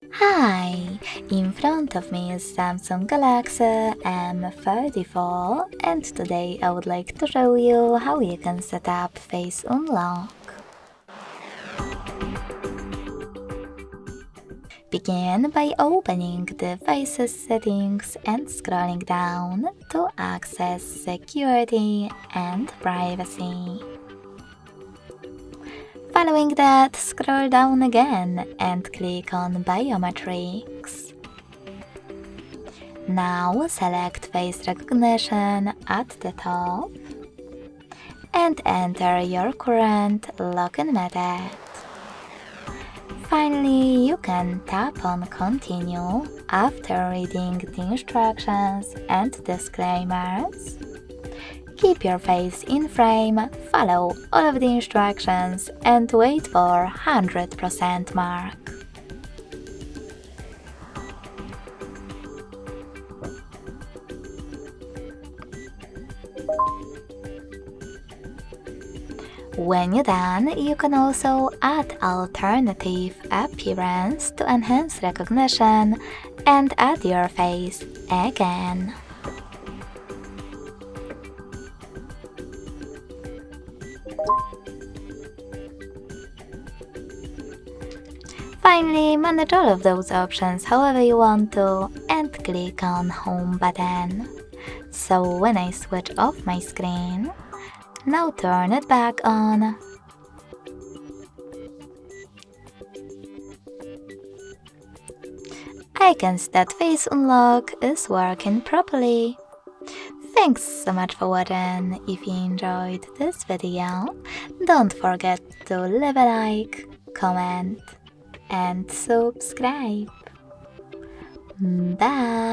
Hi! In front of me is Samsung Galaxy M34 and today I would like to show you how you can set up Face Unlock. Begin by opening the Faces settings and scrolling down to access Security and Privacy. Following that, scroll down again and click on Biometrics. Now select Face Recognition at the top and enter your current login method. Finally, you can tap on Continue after reading the instructions and disclaimers. Keep your face in frame, follow all of the instructions and wait for 100% mark. When you're done, you can also add alternative appearance to enhance recognition and add your face again. Finally, manage all of those options however you want to and click on Home button. So when I switch off my screen, now turn it back on. I can see that Face Unlock is working properly. Thanks so much for watching. If you enjoyed this video, don't forget to leave a like, comment and subscribe. Bye!